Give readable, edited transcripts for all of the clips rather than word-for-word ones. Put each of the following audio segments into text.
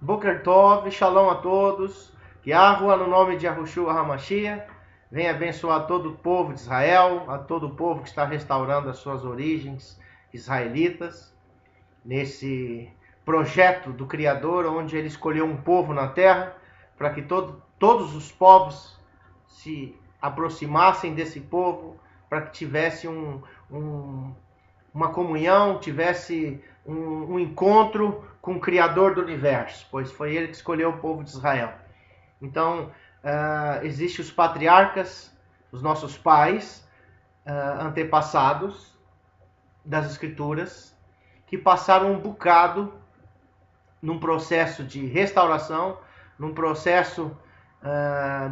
Boker Tov, Shalom a todos. Que a rua no nome de Yahushua HaMashiach venha abençoar todo o povo de Israel, a todo o povo que está restaurando as suas origens israelitas, nesse projeto do Criador, onde ele escolheu um povo na terra, para que todos os povos se aproximassem desse povo, para que tivesse uma comunhão, tivesse um encontro com o Criador do universo, pois foi ele que escolheu o povo de Israel. Então, existem os patriarcas, os nossos pais, antepassados das Escrituras, que passaram um bocado num processo de restauração, num processo,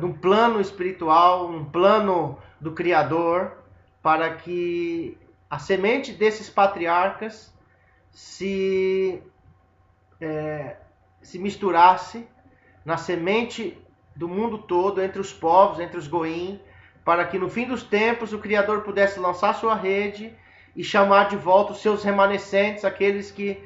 num plano espiritual, num plano do Criador, para que a semente desses patriarcas se misturasse na semente do mundo todo, entre os povos, entre os goim, para que no fim dos tempos o Criador pudesse lançar sua rede e chamar de volta os seus remanescentes, aqueles que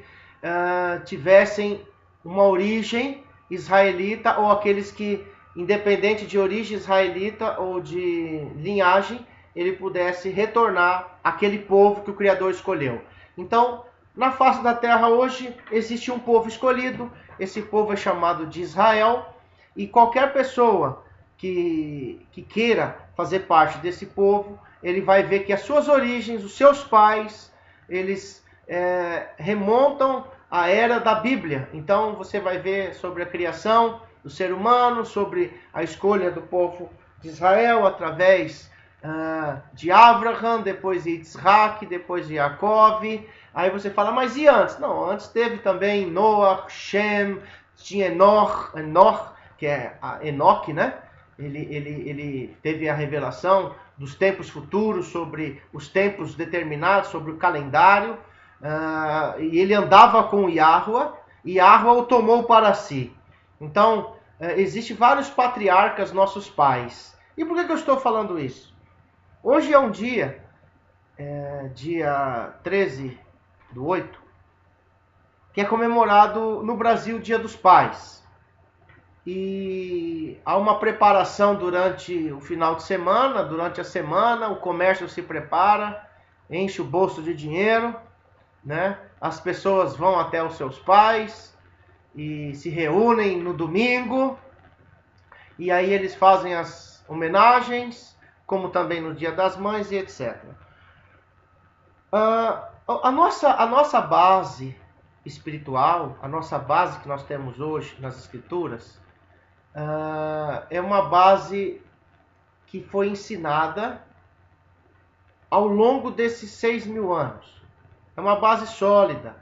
tivessem uma origem israelita, ou aqueles que, independente de origem israelita ou de linhagem, ele pudesse retornar àquele povo que o Criador escolheu. Então, na face da terra hoje existe um povo escolhido, esse povo é chamado de Israel, e qualquer pessoa que queira fazer parte desse povo, ele vai ver que as suas origens, os seus pais, eles remontam à era da Bíblia. Então você vai ver sobre a criação do ser humano, sobre a escolha do povo de Israel através de Abraham, depois de Isaac, depois de Jacob. Aí você fala, mas e antes? Não, antes teve também Noah, Shem, tinha Enoch, que é Enoque, né? Ele teve a revelação dos tempos futuros, sobre os tempos determinados, sobre o calendário, e ele andava com Yahweh, e Yahweh o tomou para si. Então, existem vários patriarcas, nossos pais. E por que eu estou falando isso? Hoje é um dia, dia 13/8, que é comemorado no Brasil o Dia dos Pais. E há uma preparação durante o final de semana, durante a semana, o comércio se prepara, enche o bolso de dinheiro, né? As pessoas vão até os seus pais e se reúnem no domingo, e aí eles fazem as homenagens, como também no Dia das Mães e etc. A nossa base espiritual, a nossa base que nós temos hoje nas Escrituras, é uma base que foi ensinada ao longo desses 6.000 anos. É uma base sólida.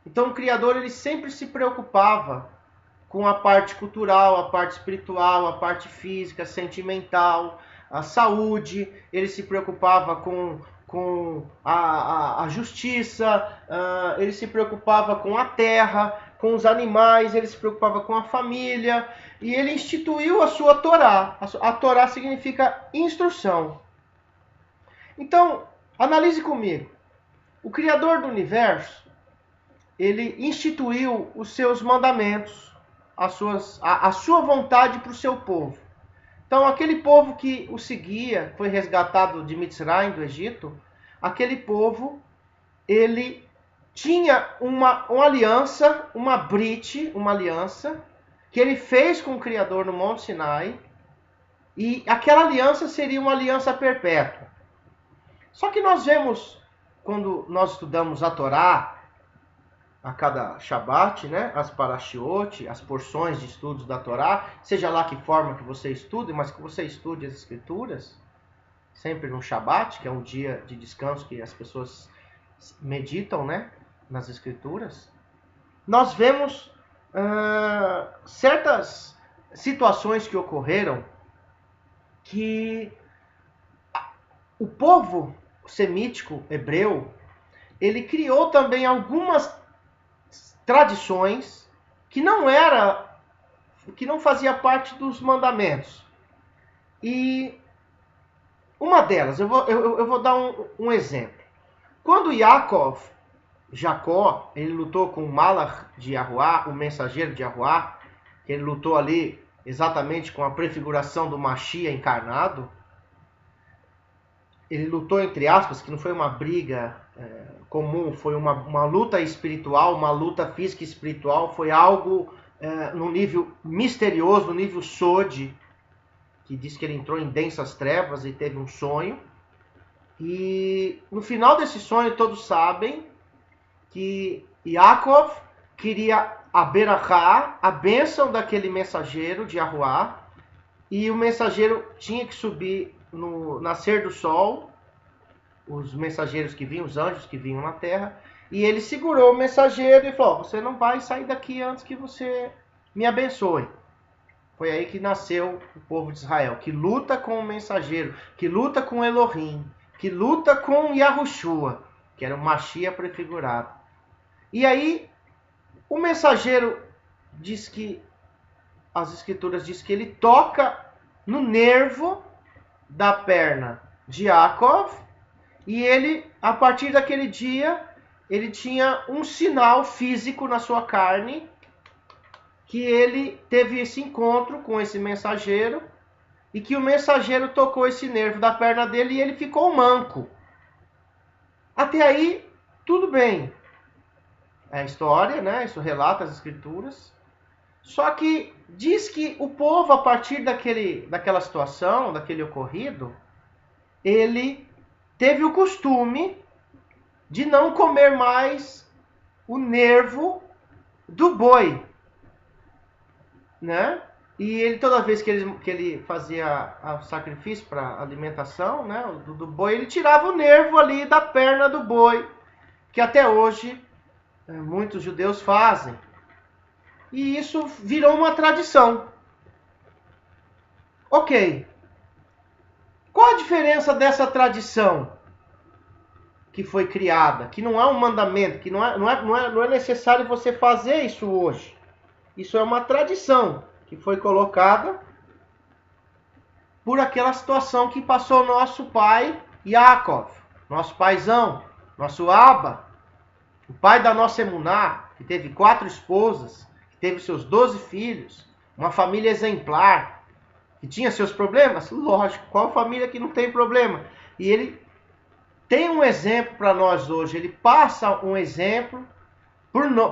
Então o Criador ele sempre se preocupava com a parte cultural, a parte espiritual, a parte física, sentimental, a saúde. Ele se preocupava com a justiça, ele se preocupava com a terra, com os animais, ele se preocupava com a família, e ele instituiu a sua Torá. A Torá significa instrução. Então, analise comigo. O Criador do Universo, ele instituiu os seus mandamentos, a sua vontade para o seu povo. Então, aquele povo que o seguia, foi resgatado de Mitzrayim, do Egito, aquele povo, ele tinha uma aliança, uma brit, uma aliança, que ele fez com o Criador no Monte Sinai, e aquela aliança seria uma aliança perpétua. Só que nós vemos, quando nós estudamos a Torá, a cada Shabat, né, as parashiot, as porções de estudos da Torá, seja lá que forma que você estude, mas que você estude as Escrituras, sempre no Shabat, que é um dia de descanso que as pessoas meditam, né, nas Escrituras, nós vemos certas situações que ocorreram que o povo semítico hebreu, ele criou também algumas tradições que não fazia parte dos mandamentos. E uma delas, eu vou dar um exemplo. Quando Yaakov Jacó, ele lutou com o Malach de Yahuá, o mensageiro de Yahuá, que ele lutou ali exatamente com a prefiguração do Mashiach encarnado. Ele lutou, entre aspas, que não foi uma briga comum, foi uma luta espiritual, uma luta física e espiritual, foi algo no nível misterioso, no nível Sod, que diz que ele entrou em densas trevas e teve um sonho. E no final desse sonho, todos sabem que Yaakov queria a berachá, a bênção daquele mensageiro de Yahuá, e o mensageiro tinha que subir no nascer do sol, os mensageiros que vinham, os anjos que vinham na terra, e ele segurou o mensageiro e falou: você não vai sair daqui antes que você me abençoe. Foi aí que nasceu o povo de Israel, que luta com o mensageiro, que luta com Elohim, que luta com Yahushua, que era o Mashiach prefigurado. E aí, o mensageiro diz que, as escrituras diz que ele toca no nervo da perna de Yaakov, e ele, a partir daquele dia, ele tinha um sinal físico na sua carne, que ele teve esse encontro com esse mensageiro, e que o mensageiro tocou esse nervo da perna dele e ele ficou manco. Até aí, tudo bem. É a história, né? Isso relata as escrituras. Só que diz que o povo, a partir daquela situação, daquele ocorrido, ele teve o costume de não comer mais o nervo do boi, né? E ele, toda vez que ele fazia o sacrifício para alimentação, né, do boi, ele tirava o nervo ali da perna do boi, que até hoje muitos judeus fazem. E isso virou uma tradição. Ok. Qual a diferença dessa tradição que foi criada? Que não é um mandamento, que não é necessário você fazer isso hoje. Isso é uma tradição que foi colocada por aquela situação que passou nosso pai Yaakov, nosso paizão, nosso Abba, o pai da nossa Emuná, que teve 4 esposas, que teve seus 12 filhos, uma família exemplar, que tinha seus problemas? Lógico, qual família que não tem problema? E ele tem um exemplo para nós hoje, ele passa um exemplo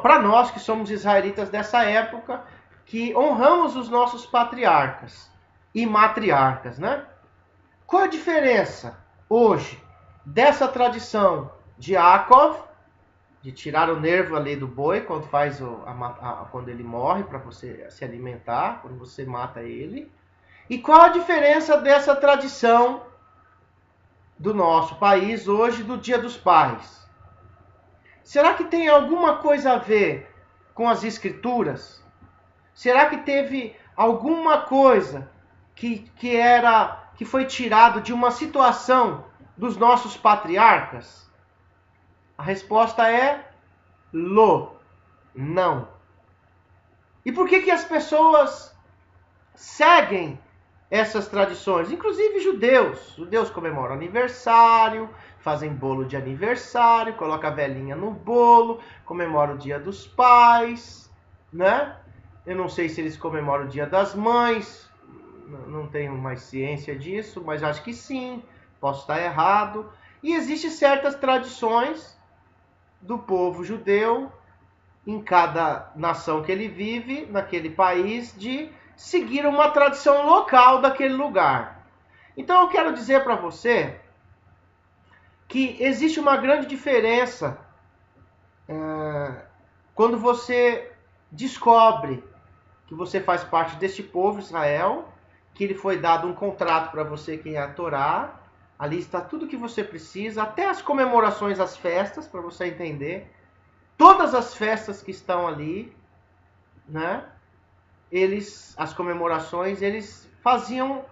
para nós que somos israelitas dessa época, que honramos os nossos patriarcas e matriarcas, né? Qual a diferença hoje dessa tradição de Yaakov, de tirar o nervo ali do boi quando faz quando ele morre para você se alimentar, quando você mata ele? E qual a diferença dessa tradição do nosso país hoje do Dia dos Pais? Será que tem alguma coisa a ver com as escrituras? Será que teve alguma coisa que foi tirado de uma situação dos nossos patriarcas? A resposta é não. E por que as pessoas seguem essas tradições? Inclusive judeus. Judeus comemoram aniversário, fazem bolo de aniversário, colocam a velhinha no bolo, comemoram o Dia dos Pais, né? Eu não sei se eles comemoram o Dia das Mães, não tenho mais ciência disso, mas acho que sim, posso estar errado. E existem certas tradições do povo judeu, em cada nação que ele vive, naquele país, de seguir uma tradição local daquele lugar. Então eu quero dizer para você que existe uma grande diferença quando você descobre que você faz parte deste povo Israel, que ele foi dado um contrato para você, que é a Torá. Ali está tudo que você precisa, até as comemorações, as festas, para você entender. Todas as festas que estão ali, né? As comemorações, eles faziam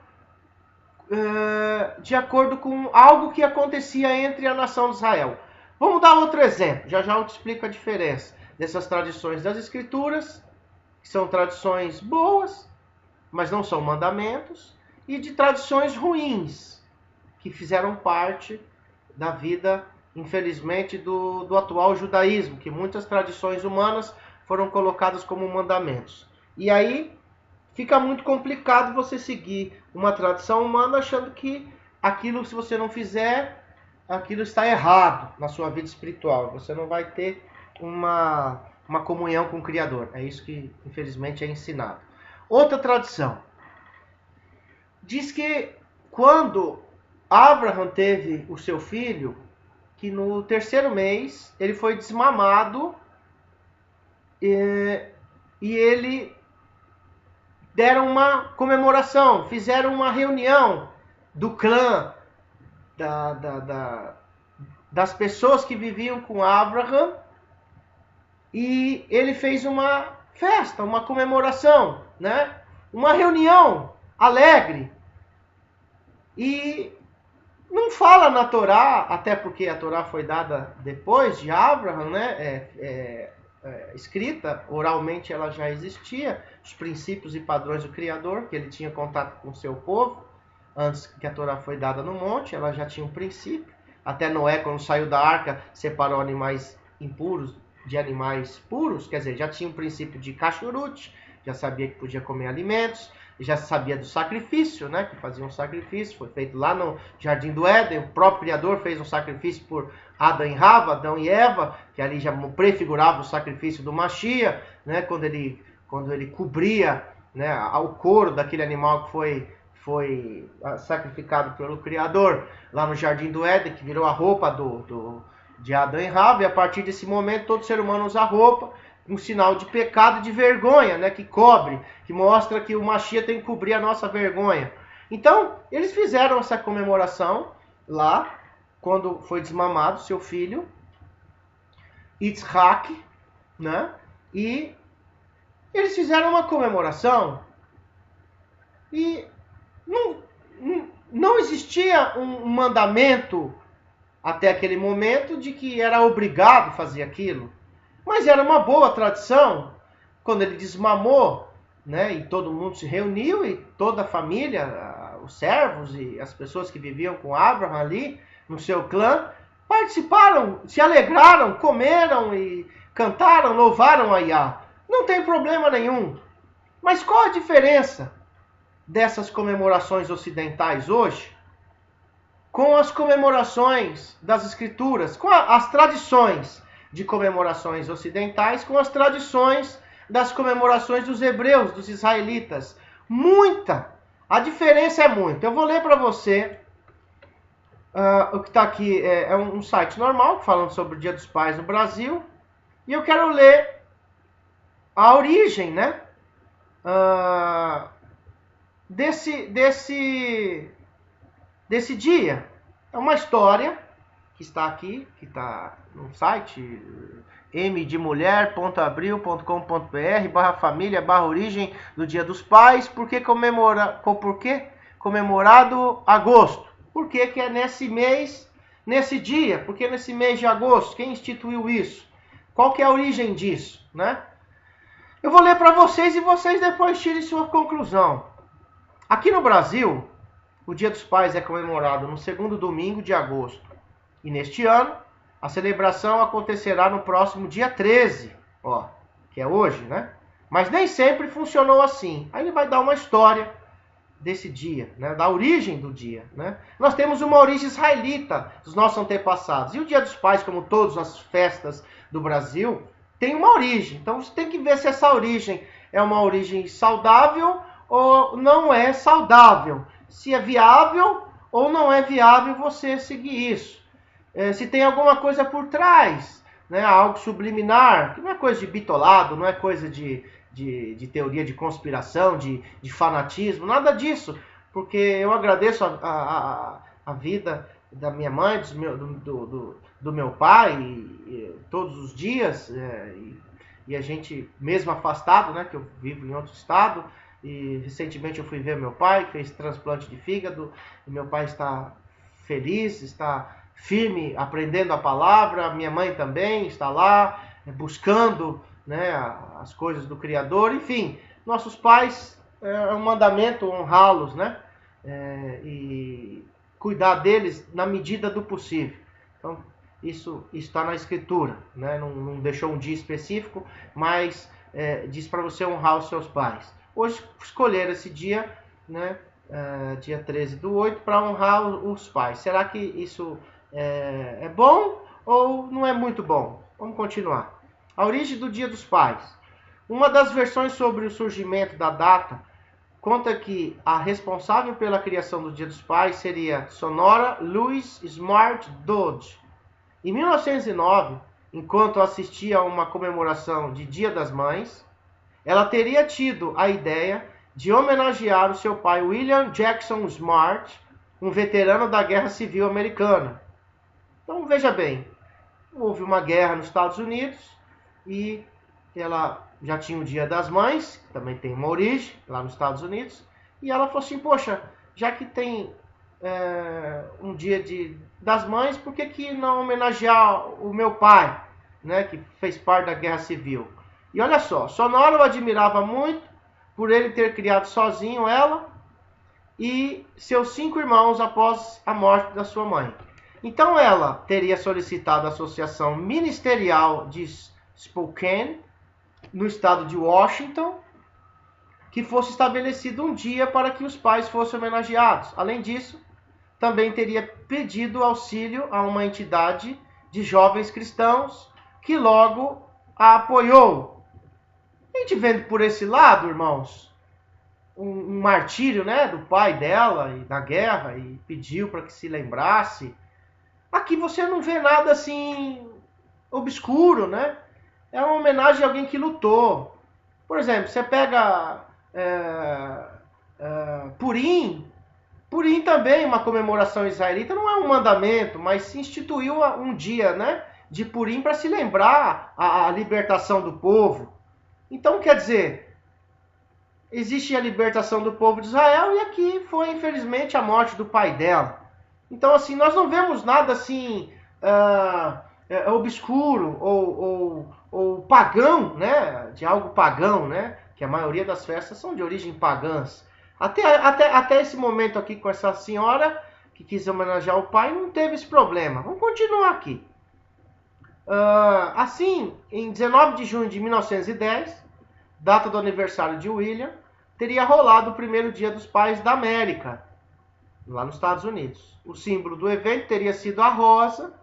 de acordo com algo que acontecia entre a nação de Israel. Vamos dar outro exemplo, já eu te explico a diferença dessas tradições das escrituras, que são tradições boas, mas não são mandamentos, e de tradições ruins, que fizeram parte da vida infelizmente, do atual judaísmo, que muitas tradições humanas foram colocadas como mandamentos. E aí fica muito complicado você seguir uma tradição humana achando que aquilo, se você não fizer, aquilo está errado na sua vida espiritual. Você não vai ter uma comunhão com o Criador. É isso que, infelizmente, é ensinado. Outra tradição diz que quando Abraham teve o seu filho, que no terceiro mês ele foi desmamado e ele deram uma comemoração, fizeram uma reunião do clã, das pessoas que viviam com Abraham, e ele fez uma festa, uma comemoração, né? Uma reunião alegre. E não fala na Torá, até porque a Torá foi dada depois de Abraham, né? Escrita, oralmente ela já existia, os princípios e padrões do Criador, que ele tinha contato com o seu povo, antes que a Torá foi dada no monte, ela já tinha um princípio. Até Noé, quando saiu da arca, separou animais impuros de animais puros, quer dizer, já tinha um princípio de cachorute, já sabia que podia comer alimentos, já sabia do sacrifício, né, que fazia um sacrifício, foi feito lá no Jardim do Éden, o próprio Criador fez um sacrifício por Adão e Eva, que ali já prefigurava o sacrifício do Mashiach, né, quando ele cobria, né, o couro daquele animal que foi sacrificado pelo Criador, lá no Jardim do Éden, que virou a roupa de Adão e Eva, e a partir desse momento todo ser humano usa roupa, um sinal de pecado e de vergonha, né, que cobre, que mostra que o Mashiach tem que cobrir a nossa vergonha. Então, eles fizeram essa comemoração lá, quando foi desmamado seu filho, Yitzhak, né, e eles fizeram uma comemoração e não existia um mandamento até aquele momento de que era obrigado fazer aquilo. Mas era uma boa tradição. Quando ele desmamou, né, e todo mundo se reuniu, e toda a família, os servos e as pessoas que viviam com Abraham ali, no seu clã, participaram, se alegraram, comeram e cantaram, louvaram a Yah. Não tem problema nenhum. Mas qual a diferença dessas comemorações ocidentais hoje com as comemorações das escrituras, com as tradições de comemorações ocidentais, com as tradições das comemorações dos hebreus, dos israelitas? Muita! A diferença é muita. Eu vou ler para você o que está aqui. É um site normal, falando sobre o Dia dos Pais no Brasil. E eu quero ler a origem, né? Desse dia. É uma história que está aqui, que está no site mdemulher.abril.com.br/família/origem do Dia dos Pais. Por que comemorado agosto? Por que é nesse mês, nesse dia? Por que nesse mês de agosto? Quem instituiu isso? Qual que é a origem disso, né? Eu vou ler para vocês e vocês depois tirem sua conclusão. Aqui no Brasil, o Dia dos Pais é comemorado no segundo domingo de agosto. E neste ano, a celebração acontecerá no próximo dia 13, que é hoje, né? Mas nem sempre funcionou assim. Aí ele vai dar uma história desse dia, né? Da origem do dia, né? Nós temos uma origem israelita dos nossos antepassados. E o Dia dos Pais, como todas as festas do Brasil, tem uma origem. Então você tem que ver se essa origem é uma origem saudável ou não é saudável. Se é viável ou não é viável você seguir isso. Se tem alguma coisa por trás, né? Algo subliminar, que não é coisa de bitolado, não é coisa de teoria de conspiração, de fanatismo, nada disso. Porque eu agradeço a vida da minha mãe, do meu pai, todos os dias, e a gente, mesmo afastado, né, que eu vivo em outro estado, e recentemente eu fui ver meu pai, que fez transplante de fígado, e meu pai está feliz, está firme, aprendendo a palavra, minha mãe também está lá, buscando, né, as coisas do Criador. Enfim, nossos pais, é um mandamento honrá-los, né, e cuidar deles na medida do possível. Então, isso está na escritura, né? Não deixou um dia específico, mas diz para você honrar os seus pais. Hoje escolheram esse dia, né? Dia 13/8, para honrar os pais. Será que isso é bom ou não é muito bom? Vamos continuar. A origem do Dia dos Pais. Uma das versões sobre o surgimento da data conta que a responsável pela criação do Dia dos Pais seria Sonora Louise Smart Dodge. Em 1909, enquanto assistia a uma comemoração de Dia das Mães, ela teria tido a ideia de homenagear o seu pai William Jackson Smart, um veterano da Guerra Civil Americana. Então veja bem, houve uma guerra nos Estados Unidos e ela já tinha o Dia das Mães, que também tem uma origem lá nos Estados Unidos, e ela falou assim, poxa, já que tem um Dia das Mães, por que não homenagear o meu pai, né, que fez parte da Guerra Civil? E olha só, Sonora o admirava muito por ele ter criado sozinho ela e seus 5 irmãos após a morte da sua mãe. Então ela teria solicitado a Associação Ministerial de Spokane, no estado de Washington, que fosse estabelecido um dia para que os pais fossem homenageados. Além disso, também teria pedido auxílio a uma entidade de jovens cristãos que logo a apoiou. A gente vendo por esse lado, irmãos, um martírio, né, do pai dela e da guerra, e pediu para que se lembrasse. Aqui você não vê nada assim obscuro, né? É uma homenagem a alguém que lutou. Por exemplo, você pega Purim. Purim também, uma comemoração israelita, não é um mandamento, mas se instituiu um dia, né, de Purim para se lembrar a libertação do povo. Então, quer dizer, existe a libertação do povo de Israel e aqui foi, infelizmente, a morte do pai dela. Então, assim, nós não vemos nada assim obscuro ou pagão, né, de algo pagão, né, que a maioria das festas são de origem pagãs. Até esse momento aqui com essa senhora que quis homenagear o pai, não teve esse problema. Vamos continuar aqui. Assim, em 19 de junho de 1910, data do aniversário de William, teria rolado o primeiro Dia dos Pais da América, lá nos Estados Unidos. O símbolo do evento teria sido a rosa,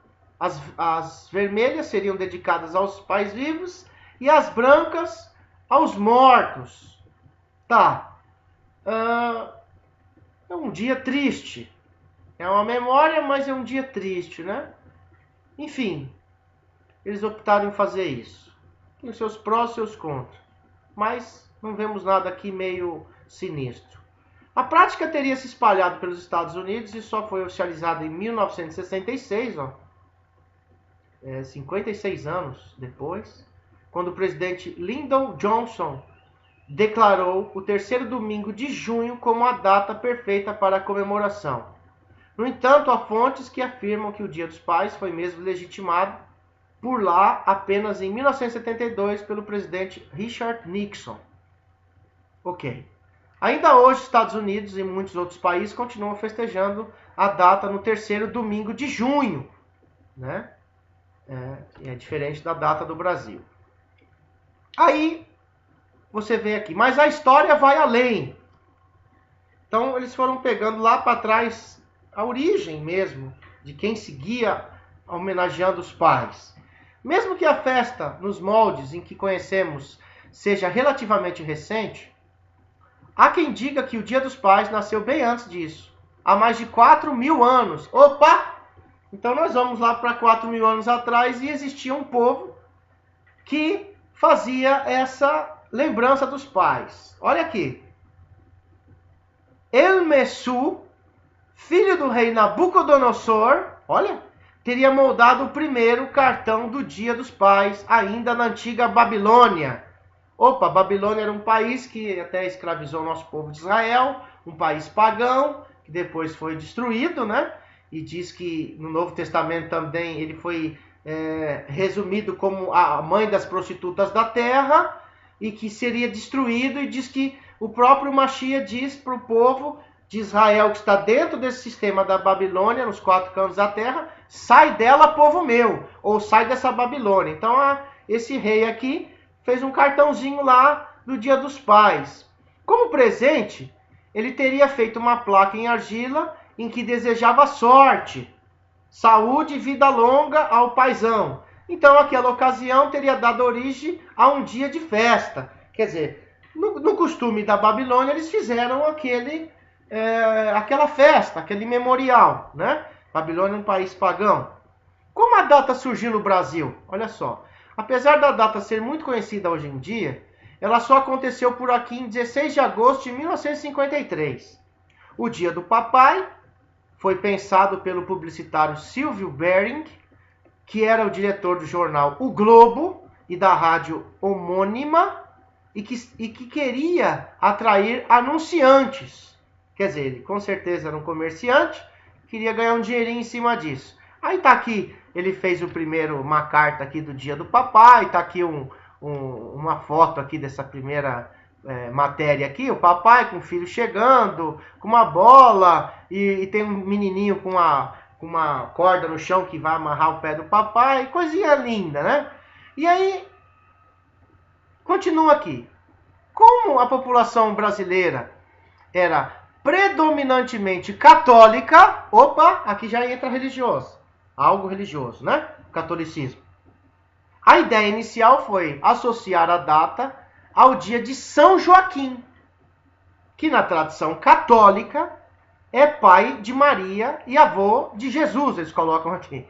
as vermelhas seriam dedicadas aos pais vivos e as brancas aos mortos. Tá. É um dia triste. É uma memória, mas é um dia triste, né? Enfim, eles optaram em fazer isso. Tem os seus prós e seus contras. Mas não vemos nada aqui meio sinistro. A prática teria se espalhado pelos Estados Unidos e só foi oficializada em 1966, 56 anos depois, quando o presidente Lyndon Johnson declarou o terceiro domingo de junho como a data perfeita para a comemoração. No entanto, há fontes que afirmam que o Dia dos Pais foi mesmo legitimado por lá apenas em 1972 pelo presidente Richard Nixon. Ok. Ainda hoje, Estados Unidos e muitos outros países continuam festejando a data no terceiro domingo de junho, né? É diferente da data do Brasil. Aí, você vê aqui, mas a história vai além. Então, eles foram pegando lá para trás a origem mesmo de quem seguia homenageando os pais. Mesmo que a festa, nos moldes em que conhecemos, seja relativamente recente, há quem diga que o Dia dos Pais nasceu bem antes disso, há mais de 4.000 anos. Opa! Então nós vamos lá para 4.000 anos atrás e existia um povo que fazia essa lembrança dos pais. Olha aqui. El-Messu, filho do rei Nabucodonosor, olha, teria moldado o primeiro cartão do Dia dos Pais, ainda na antiga Babilônia. Opa, Babilônia era um país que até escravizou o nosso povo de Israel, um país pagão, que depois foi destruído, né? E diz que no Novo Testamento também ele foi resumido como a mãe das prostitutas da terra, e que seria destruído, e diz que o próprio Mashiach diz para o povo de Israel que está dentro desse sistema da Babilônia, nos 4 cantos da terra, sai dela, povo meu, ou sai dessa Babilônia. Então, esse rei aqui fez um cartãozinho lá do Dia dos Pais. Como presente, ele teria feito uma placa em argila em que desejava sorte, saúde e vida longa ao paizão. Então, aquela ocasião teria dado origem a um dia de festa. Quer dizer, no costume da Babilônia, eles fizeram aquela festa, aquele memorial, né? Babilônia é um país pagão. Como a data surgiu no Brasil? Olha só. Apesar da data ser muito conhecida hoje em dia, ela só aconteceu por aqui em 16 de agosto de 1953. O Dia do Papai foi pensado pelo publicitário Silvio Bering, que era o diretor do jornal O Globo e da rádio homônima, e que queria atrair anunciantes. Quer dizer, ele com certeza era um comerciante, queria ganhar um dinheirinho em cima disso. Aí tá aqui, ele fez uma carta aqui do Dia do Papai, tá aqui uma foto aqui dessa primeira matéria aqui, o papai com o filho chegando, com uma bola, e tem um menininho com uma corda no chão que vai amarrar o pé do papai, coisinha linda, né? E aí, continua aqui. Como a população brasileira era predominantemente católica, opa, aqui já entra religioso, algo religioso, né? Catolicismo. A ideia inicial foi associar a data ao dia de São Joaquim, que na tradição católica é pai de Maria e avô de Jesus, eles colocam aqui.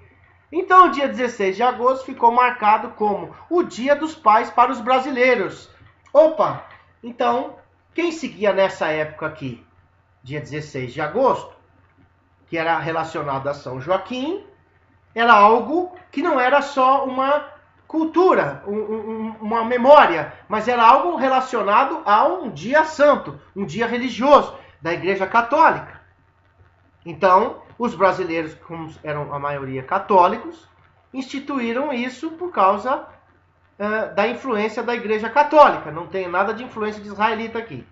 Então, o dia 16 de agosto ficou marcado como o Dia dos Pais para os brasileiros. Opa, então, quem seguia nessa época aqui, dia 16 de agosto, que era relacionado a São Joaquim, era algo que não era só uma cultura, uma memória, mas era algo relacionado a um dia santo, um dia religioso da Igreja Católica. Então, os brasileiros, como eram a maioria católicos, instituíram isso por causa da influência da Igreja Católica. Não tem nada de influência de israelita aqui.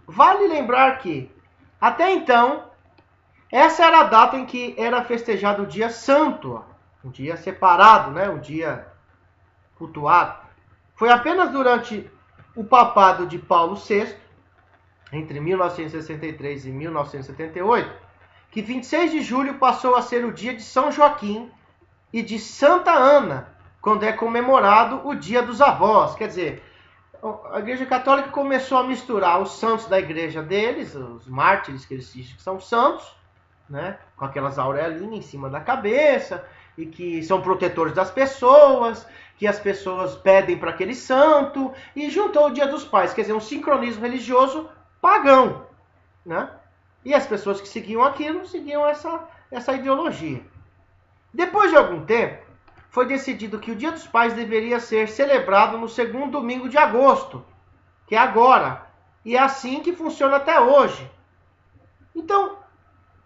Vale lembrar que, até então, essa era a data em que era festejado o dia santo, um dia separado, né? Um dia cultuado. Foi apenas durante o papado de Paulo VI, entre 1963 e 1978, que 26 de julho passou a ser o dia de São Joaquim e de Santa Ana, quando é comemorado o Dia dos Avós. Quer dizer, a Igreja Católica começou a misturar os santos da igreja deles, os mártires que eles dizem que são santos, né, com aquelas aurelinhas em cima da cabeça, e que são protetores das pessoas, que as pessoas pedem para aquele santo, e juntou o Dia dos Pais, quer dizer, um sincronismo religioso pagão, né? E as pessoas que seguiam aquilo seguiam essa ideologia. Depois de algum tempo, foi decidido que o Dia dos Pais deveria ser celebrado no segundo domingo de agosto, que é agora, e é assim que funciona até hoje. Então,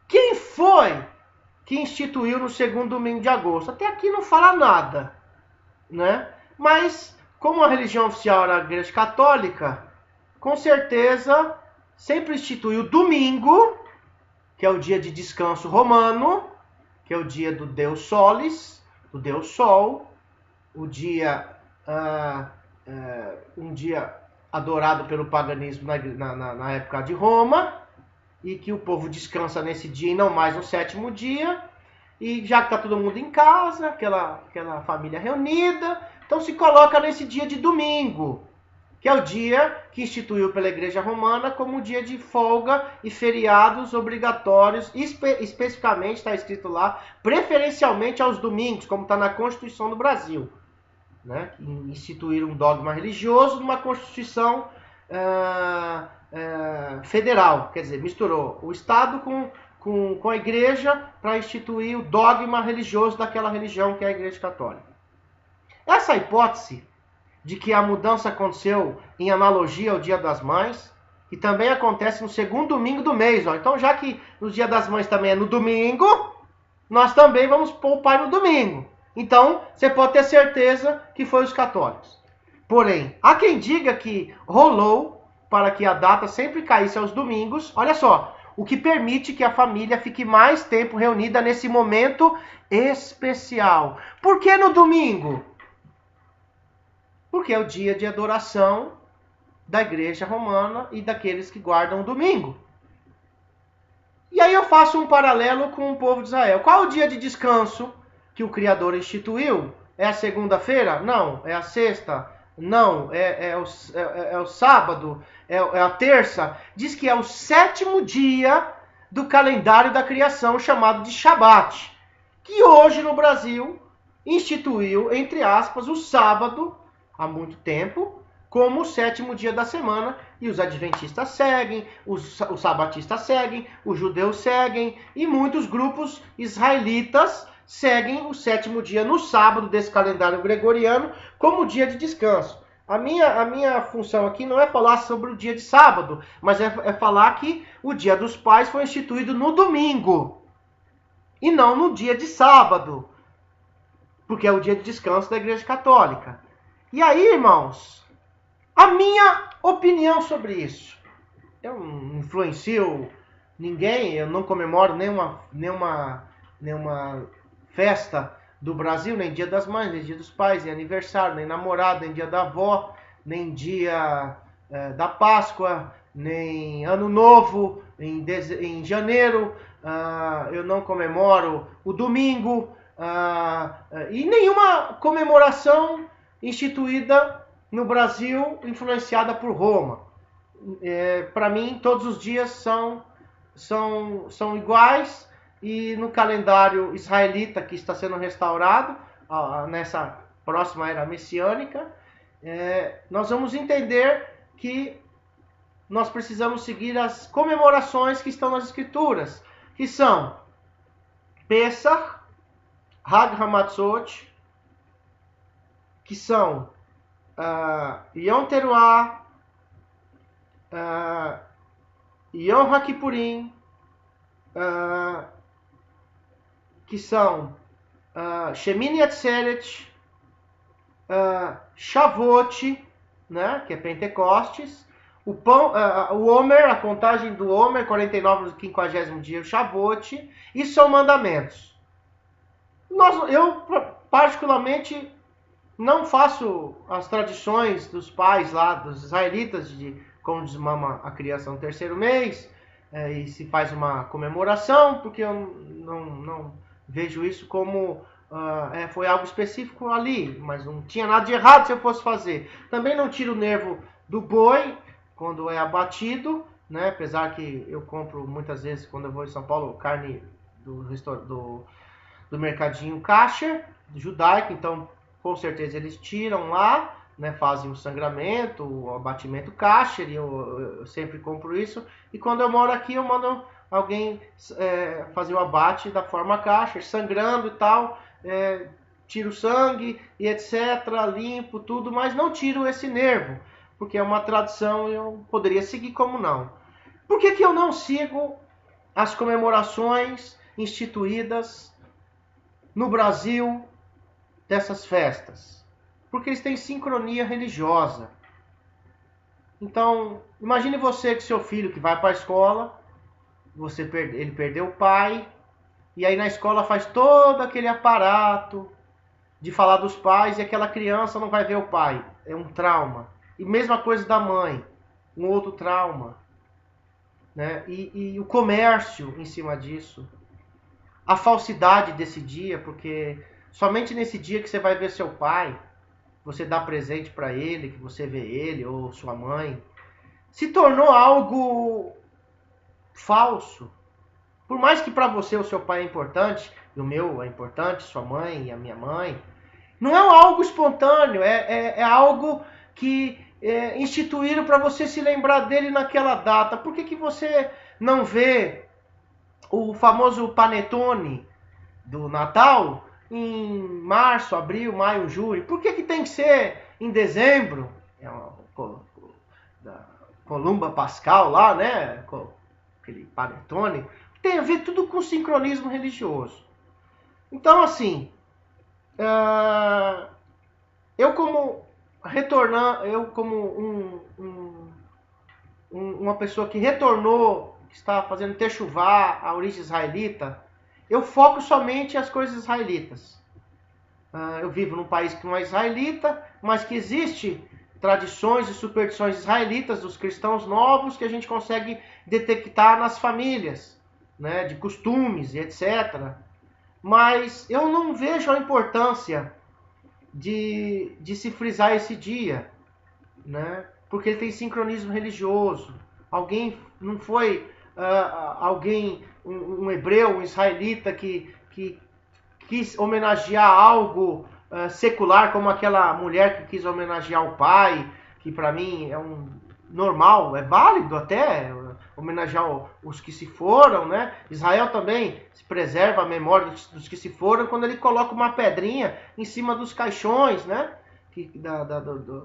quem foi que instituiu no segundo domingo de agosto? Até aqui não fala nada, né? Mas, como a religião oficial era a Igreja Católica, com certeza sempre instituiu o domingo, que é o dia de descanso romano, que é o dia do Deus Solis, do Deus Sol, um dia adorado pelo paganismo na época de Roma, e que o povo descansa nesse dia e não mais no sétimo dia, e já que está todo mundo em casa, aquela família reunida, então se coloca nesse dia de domingo, que é o dia que instituiu pela Igreja Romana como dia de folga e feriados obrigatórios, especificamente está escrito lá, preferencialmente aos domingos, como está na Constituição do Brasil, né? Instituir um dogma religioso numa Constituição federal, quer dizer, misturou o Estado com a Igreja para instituir o dogma religioso daquela religião que é a Igreja Católica. Essa hipótese de que a mudança aconteceu em analogia ao Dia das Mães, que também acontece no segundo domingo do mês. Então, já que o Dia das Mães também é no domingo, nós também vamos pôr o pai no domingo. Então, você pode ter certeza que foi os católicos. Porém, há quem diga que rolou para que a data sempre caísse aos domingos. Olha só, o que permite que a família fique mais tempo reunida nesse momento especial. Por que no domingo? Porque é o dia de adoração da Igreja Romana e daqueles que guardam o domingo. E aí eu faço um paralelo com o povo de Israel. Qual é o dia de descanso que o Criador instituiu? É a segunda-feira? Não. É a sexta? Não. É o sábado? É a terça? Diz que é o 7º dia do calendário da criação, chamado de Shabat, que hoje no Brasil instituiu, entre aspas, o sábado, há muito tempo, como o 7º dia da semana, e os adventistas seguem, os sabatistas seguem, os judeus seguem, e muitos grupos israelitas seguem o 7º dia no sábado desse calendário gregoriano como dia de descanso. A minha função aqui não é falar sobre o dia de sábado, mas é falar que o Dia dos Pais foi instituído no domingo, e não no dia de sábado, porque é o dia de descanso da Igreja Católica. E aí, irmãos, a minha opinião sobre isso. Eu não influencio ninguém, eu não comemoro nenhuma festa do Brasil, nem Dia das Mães, nem Dia dos Pais, nem aniversário, nem namorado, nem Dia da Avó, nem Dia da Páscoa, nem Ano Novo, em janeiro. Eu não comemoro o domingo e nenhuma comemoração instituída no Brasil influenciada por Roma. Para mim, todos os dias são iguais, e no calendário israelita que está sendo restaurado nessa próxima era messiânica, nós vamos entender que nós precisamos seguir as comemorações que estão nas Escrituras, que são Pesach, Hag HaMatzot, que são Yom Teruah, Yom HaKippurim, que são Shemini Atzeret, Shavuot, né, que é Pentecostes, o Omer, a contagem do Omer, 49 do 50º dia, o Shavuot. Isso são mandamentos. Eu, particularmente, não faço as tradições dos pais lá, dos israelitas, de como desmama a criança no 3º mês, e se faz uma comemoração, porque eu não vejo isso como foi algo específico ali, mas não tinha nada de errado se eu fosse fazer. Também não tiro o nervo do boi quando é abatido, né? Apesar que eu compro muitas vezes, quando eu vou em São Paulo, carne do mercadinho kosher, judaico, então com certeza eles tiram lá, né, fazem o sangramento, o abatimento kosher, e eu sempre compro isso. E quando eu moro aqui, eu mando alguém fazer o abate da forma kosher, sangrando e tal, tiro sangue e etc, limpo tudo, mas não tiro esse nervo, porque é uma tradição e eu poderia seguir como não. Por que eu não sigo as comemorações instituídas no Brasil dessas festas? Porque eles têm sincronia religiosa. Então, imagine você que seu filho que vai para a escola, ele perdeu o pai, e aí na escola faz todo aquele aparato de falar dos pais, e aquela criança não vai ver o pai. É um trauma. E mesma coisa da mãe, um outro trauma, né? E o comércio em cima disso. A falsidade desse dia, porque somente nesse dia que você vai ver seu pai, você dá presente para ele, que você vê ele ou sua mãe, se tornou algo falso. Por mais que para você o seu pai é importante, e o meu é importante, sua mãe e a minha mãe, não é algo espontâneo, é algo que instituíram para você se lembrar dele naquela data. Por que você não vê o famoso panetone do Natal em março, abril, maio, julho? Por que tem que ser em dezembro? É uma da Columba Pascal lá, né? Aquele panetone. Tem a ver tudo com sincronismo religioso. Então, assim, eu como uma pessoa que retornou, que está fazendo techuvá, a origem israelita, eu foco somente as coisas israelitas. Eu vivo num país que não é israelita, mas que existe tradições e superstições israelitas dos cristãos novos que a gente consegue detectar nas famílias, né, de costumes e etc. Mas eu não vejo a importância de se frisar esse dia, né, porque ele tem sincronismo religioso. Alguém não foi um hebreu, um israelita que quis homenagear algo secular, como aquela mulher que quis homenagear o pai, que para mim é um normal, é válido até homenagear os que se foram, né? Israel também se preserva a memória dos que se foram quando ele coloca uma pedrinha em cima dos caixões, né?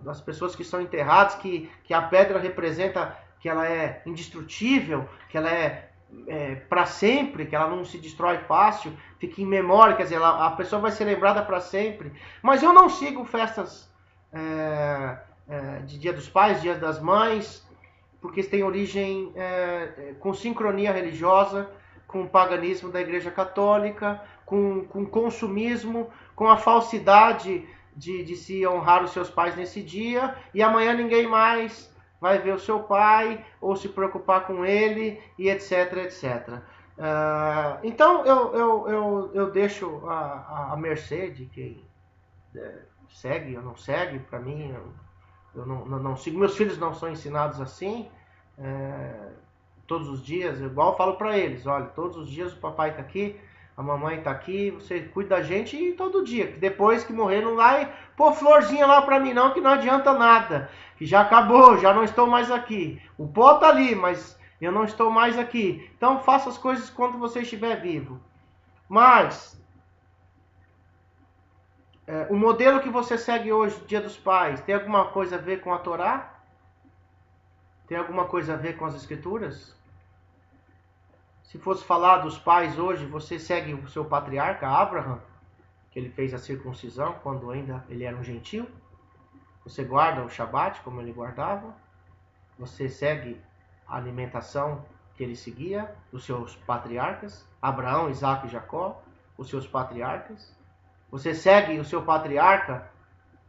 Das pessoas que são enterradas, que a pedra representa que ela é indestrutível, que ela é para sempre, que ela não se destrói fácil, fica em memória, quer dizer, a pessoa vai ser lembrada para sempre. Mas eu não sigo festas de Dia dos Pais, Dia das Mães, porque tem origem com sincronia religiosa, com o paganismo da Igreja Católica, com consumismo, com a falsidade de se honrar os seus pais nesse dia, e amanhã ninguém mais vai ver o seu pai ou se preocupar com ele, e etc, etc. Então eu deixo a mercê de quem segue ou não segue. Para mim, eu não sigo. Meus filhos não são ensinados assim. Todos os dias, igual eu falo para eles: olha, todos os dias o papai está aqui, a mamãe está aqui, você cuida da gente, e todo dia, que depois que morrer não vai pôr florzinha lá para mim não, que não adianta nada, que já acabou, já não estou mais aqui. O pó está ali, mas eu não estou mais aqui. Então faça as coisas quando você estiver vivo. Mas o modelo que você segue hoje, Dia dos Pais, tem alguma coisa a ver com a Torá? Tem alguma coisa a ver com as Escrituras? Se fosse falar dos pais hoje, você segue o seu patriarca, Abraham, que ele fez a circuncisão quando ainda ele era um gentil? Você guarda o Shabat como ele guardava? Você segue a alimentação que ele seguia, dos seus patriarcas? Abraão, Isaac e Jacó, os seus patriarcas? Você segue o seu patriarca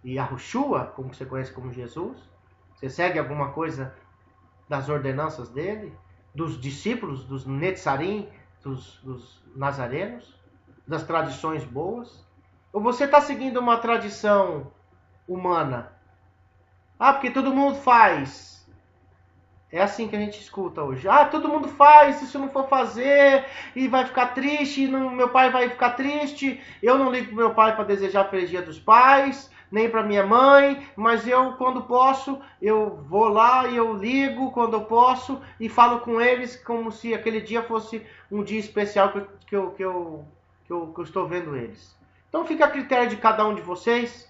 Yahushua, como você conhece como Jesus? Você segue alguma coisa das ordenanças dele? Dos discípulos, dos Netzarim, dos nazarenos, das tradições boas? Ou você está seguindo uma tradição humana? Porque todo mundo faz. É assim que a gente escuta hoje. Todo mundo faz, se eu não for fazer, e vai ficar triste, meu pai vai ficar triste, eu não ligo pro meu pai para desejar feliz Dia dos Pais, nem para minha mãe, mas eu, quando posso, eu vou lá e eu ligo quando eu posso e falo com eles como se aquele dia fosse um dia especial que eu estou vendo eles. Então fica a critério de cada um de vocês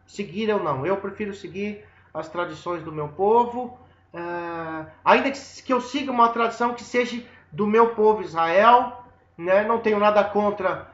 seguir ou não. Eu prefiro seguir as tradições do meu povo, ainda que eu siga uma tradição que seja do meu povo Israel, né? Não tenho nada contra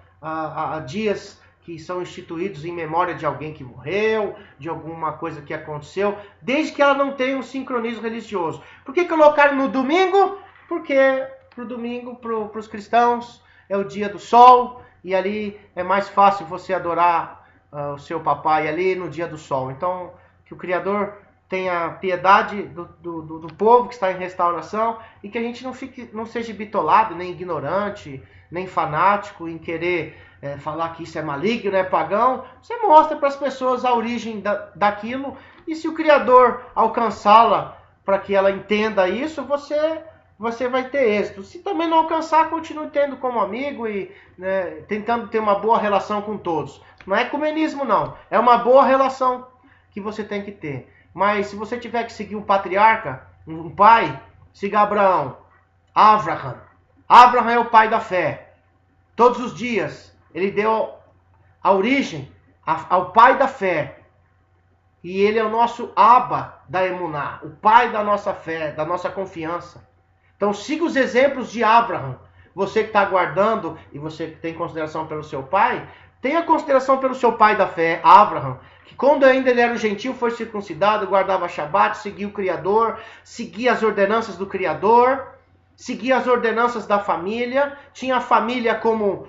dias que são instituídos em memória de alguém que morreu, de alguma coisa que aconteceu, desde que ela não tenha um sincronismo religioso. Por que colocar no domingo? Porque pro domingo, para os cristãos, é o dia do sol, e ali é mais fácil você adorar o seu papai ali no dia do sol. Então, que o Criador tenha piedade do povo que está em restauração, e que a gente não seja bitolado, nem ignorante, nem fanático em querer falar que isso é maligno, é pagão. Você mostra para as pessoas a origem daquilo, e se o Criador alcançá-la para que ela entenda isso, você vai ter êxito. Se também não alcançar, continue tendo como amigo e tentando ter uma boa relação com todos. Não é ecumenismo, não. É uma boa relação que você tem que ter. Mas se você tiver que seguir um patriarca, um pai, siga Abraão. Abraham. Abraham é o pai da fé. Todos os dias ele deu a origem ao pai da fé. E ele é o nosso Abba da Emuná, o pai da nossa fé, da nossa confiança. Então siga os exemplos de Abraham. Você que está aguardando e você que tem consideração pelo seu pai, tenha consideração pelo seu pai da fé, Abraham, que quando ainda ele era um gentil, foi circuncidado, guardava Shabat, seguia o Criador, seguia as ordenanças do Criador, seguia as ordenanças da família, tinha a família como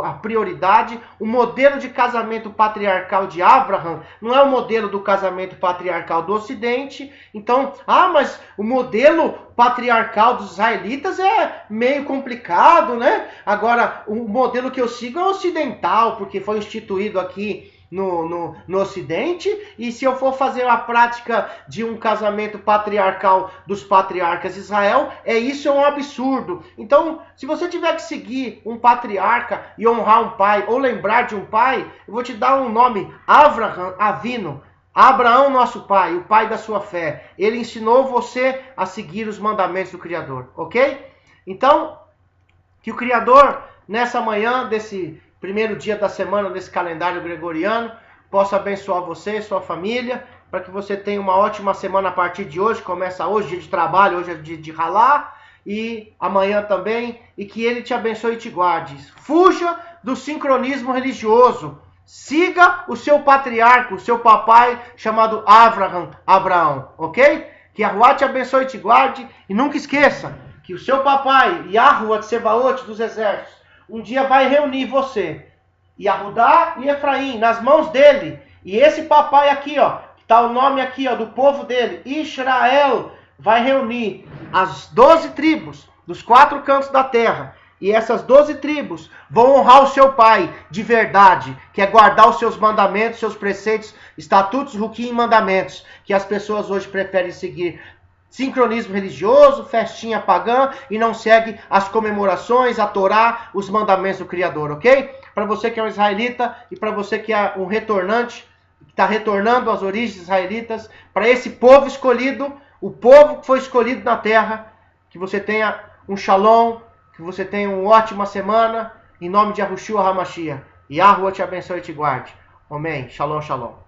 a prioridade. O modelo de casamento patriarcal de Abraham não é o modelo do casamento patriarcal do Ocidente. Então, mas o modelo patriarcal dos israelitas é meio complicado, né? Agora, o modelo que eu sigo é ocidental, porque foi instituído aqui no Ocidente, e se eu for fazer a prática de um casamento patriarcal dos patriarcas de Israel, isso é um absurdo. Então, se você tiver que seguir um patriarca e honrar um pai, ou lembrar de um pai, eu vou te dar um nome, Avraham Avinu, Abraão, nosso pai, o pai da sua fé. Ele ensinou você a seguir os mandamentos do Criador, ok? Então, que o Criador, nessa manhã desse primeiro dia da semana desse calendário gregoriano, possa abençoar você e sua família, para que você tenha uma ótima semana a partir de hoje. Começa hoje, dia de trabalho, hoje é dia de ralar, e amanhã também, e que ele te abençoe e te guarde. Fuja do sincronismo religioso. Siga o seu patriarca, o seu papai, chamado Abraão, ok? Que Yahuwah te abençoe e te guarde, e nunca esqueça que o seu papai, Yahuwah de Sebaot, dos exércitos, um dia vai reunir você, Yahudá e Efraim, nas mãos dele. E esse papai aqui, ó, que está o nome aqui, ó, do povo dele, Israel, vai reunir as 12 tribos dos 4 cantos da terra. E essas 12 tribos vão honrar o seu pai de verdade, que é guardar os seus mandamentos, seus preceitos, estatutos, ruquim e mandamentos, que as pessoas hoje preferem seguir sincronismo religioso, festinha pagã, e não segue as comemorações, a Torá, os mandamentos do Criador, ok? Para você que é um israelita e para você que é um retornante, que está retornando às origens israelitas, para esse povo escolhido, o povo que foi escolhido na terra, que você tenha um shalom, que você tenha uma ótima semana, em nome de Yahushua HaMashiach. Yahuwah te abençoe e te guarde. Amém. Shalom, shalom.